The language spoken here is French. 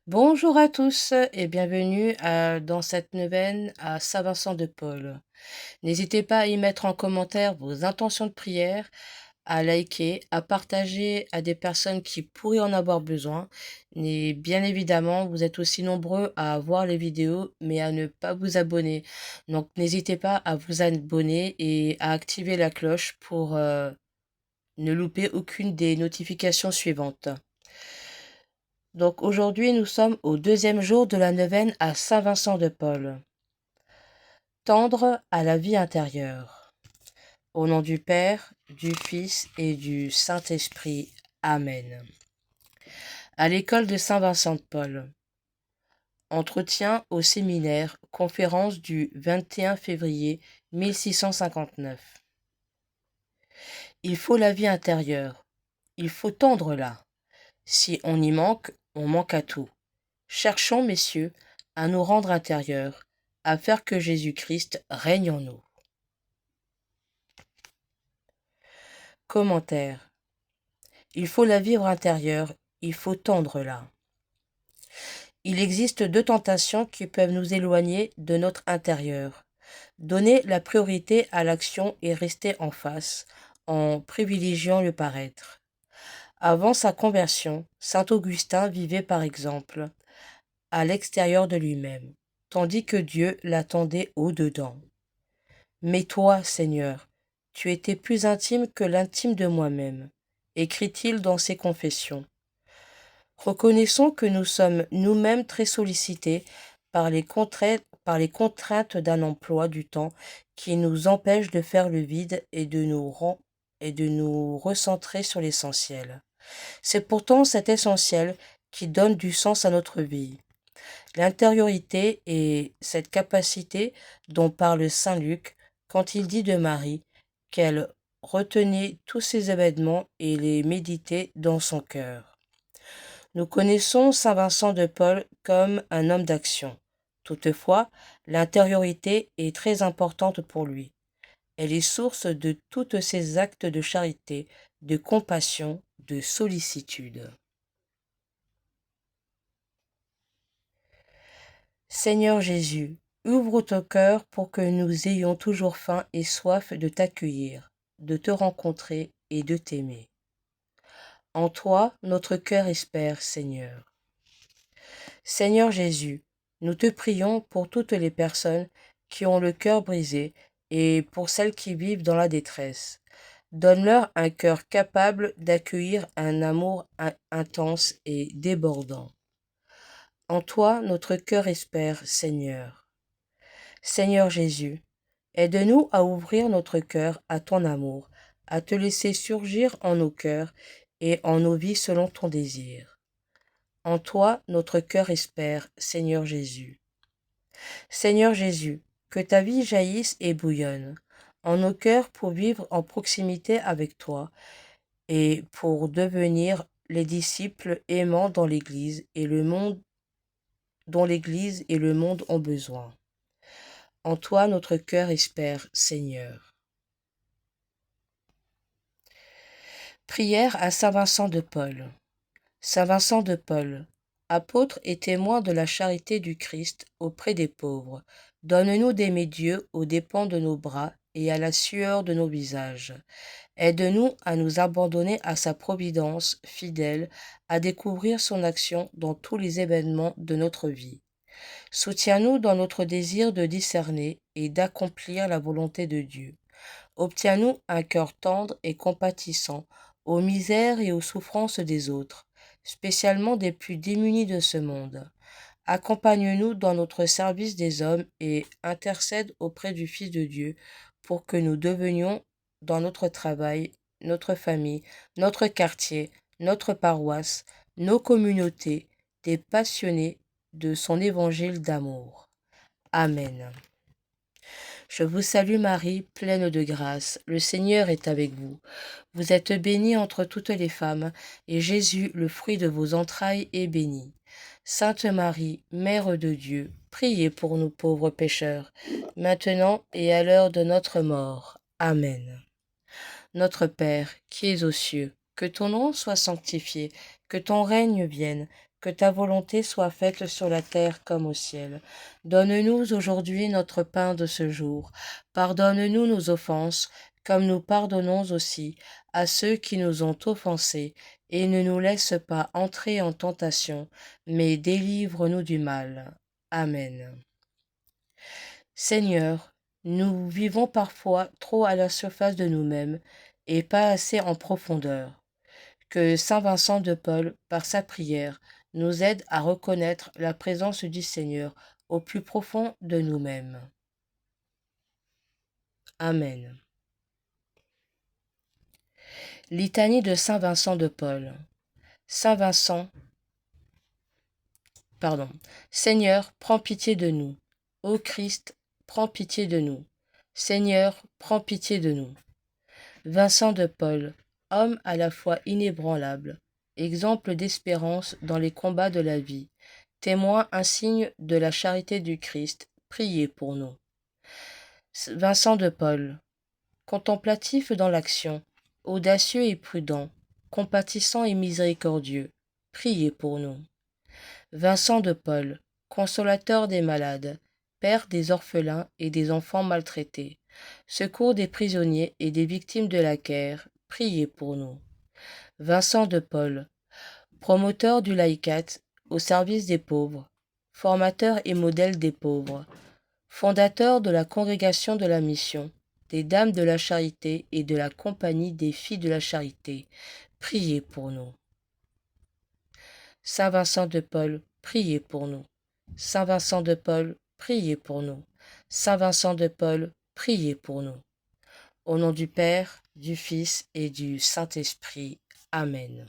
Bonjour à tous et bienvenue dans cette neuvaine à Saint-Vincent de Paul. N'hésitez pas à y mettre en commentaire vos intentions de prière, à liker, à partager à des personnes qui pourraient en avoir besoin. Et bien évidemment, vous êtes aussi nombreux à voir les vidéos, mais à ne pas vous abonner. Donc n'hésitez pas à vous abonner et à activer la cloche pour ne louper aucune des notifications suivantes. Donc aujourd'hui, nous sommes au deuxième jour de la neuvaine à Saint-Vincent de Paul. Tendre à la vie intérieure. Au nom du Père, du Fils et du Saint-Esprit. Amen. À l'école de Saint-Vincent de Paul. Entretien au séminaire, conférence du 21 février 1659. Il faut la vie intérieure. Il faut tendre là. Si on y manque, on manque à tout. Cherchons, messieurs, à nous rendre intérieurs, à faire que Jésus-Christ règne en nous. Commentaire. Il faut la vivre intérieure, il faut tendre là. Il existe deux tentations qui peuvent nous éloigner de notre intérieur. Donner la priorité à l'action et rester en face, en privilégiant le paraître. Avant sa conversion, saint Augustin vivait par exemple à l'extérieur de lui-même, tandis que Dieu l'attendait au-dedans. Mais toi, Seigneur, tu étais plus intime que l'intime de moi-même, écrit-il dans ses confessions. Reconnaissons que nous sommes nous-mêmes très sollicités par les contraintes d'un emploi du temps qui nous empêche de faire le vide et de nous recentrer sur l'essentiel. C'est pourtant cet essentiel qui donne du sens à notre vie. L'intériorité est cette capacité dont parle saint Luc quand il dit de Marie qu'elle retenait tous ces événements et les méditait dans son cœur. Nous connaissons saint Vincent de Paul comme un homme d'action. Toutefois, l'intériorité est très importante pour lui. Elle est source de tous ses actes de charité, de compassion, de sollicitude. Seigneur Jésus, ouvre ton cœur pour que nous ayons toujours faim et soif de t'accueillir, de te rencontrer et de t'aimer. En toi, notre cœur espère, Seigneur. Seigneur Jésus, nous te prions pour toutes les personnes qui ont le cœur brisé et pour celles qui vivent dans la détresse. Donne-leur un cœur capable d'accueillir un amour intense et débordant. En toi, notre cœur espère, Seigneur. Seigneur Jésus, aide-nous à ouvrir notre cœur à ton amour, à te laisser surgir en nos cœurs et en nos vies selon ton désir. En toi, notre cœur espère, Seigneur Jésus. Seigneur Jésus, que ta vie jaillisse et bouillonne en nos cœurs pour vivre en proximité avec toi et pour devenir les disciples aimants dans l'Église et le monde dont l'Église et le monde ont besoin. En toi, notre cœur espère, Seigneur. Prière à Saint Vincent de Paul. Saint Vincent de Paul, apôtre et témoin de la charité du Christ auprès des pauvres, donne-nous d'aimer Dieu aux dépens de nos bras et à la sueur de nos visages. Aide-nous à nous abandonner à sa providence fidèle, à découvrir son action dans tous les événements de notre vie. Soutiens-nous dans notre désir de discerner et d'accomplir la volonté de Dieu. Obtiens-nous un cœur tendre et compatissant aux misères et aux souffrances des autres, spécialement des plus démunis de ce monde. Accompagne-nous dans notre service des hommes et intercède auprès du Fils de Dieu pour que nous devenions, dans notre travail, notre famille, notre quartier, notre paroisse, nos communautés, des passionnés de son évangile d'amour. Amen. Je vous salue Marie, pleine de grâce, le Seigneur est avec vous. Vous êtes bénie entre toutes les femmes, et Jésus, le fruit de vos entrailles, est béni. Sainte Marie, Mère de Dieu, priez pour nous pauvres pécheurs, maintenant et à l'heure de notre mort. Amen. Notre Père, qui es aux cieux, que ton nom soit sanctifié, Que ton règne vienne, que ta volonté soit faite sur la terre comme au ciel. Donne-nous aujourd'hui notre pain de ce jour. Pardonne-nous nos offenses, comme nous pardonnons aussi à ceux qui nous ont offensés, et ne nous laisse pas entrer en tentation, mais délivre-nous du mal. Amen. Seigneur, nous vivons parfois trop à la surface de nous-mêmes et pas assez en profondeur. Que saint Vincent de Paul, par sa prière, nous aide à reconnaître la présence du Seigneur au plus profond de nous-mêmes. Amen. Litanie de saint Vincent de Paul. Saint Vincent, pardon. Seigneur, prends pitié de nous. Ô Christ, prends pitié de nous. Seigneur, prends pitié de nous. Vincent de Paul, homme à la fois inébranlable, exemple d'espérance dans les combats de la vie, témoin insigne de la charité du Christ, priez pour nous. Vincent de Paul, contemplatif dans l'action, audacieux et prudent, compatissant et miséricordieux, priez pour nous. Vincent de Paul, consolateur des malades, père des orphelins et des enfants maltraités, secours des prisonniers et des victimes de la guerre, priez pour nous. Vincent de Paul, promoteur du laïcat au service des pauvres, formateur et modèle des pauvres, fondateur de la Congrégation de la Mission, des Dames de la Charité et de la Compagnie des Filles de la Charité, priez pour nous. Saint Vincent de Paul, priez pour nous. Saint Vincent de Paul, priez pour nous. Saint Vincent de Paul, priez pour nous. Au nom du Père, du Fils et du Saint-Esprit. Amen.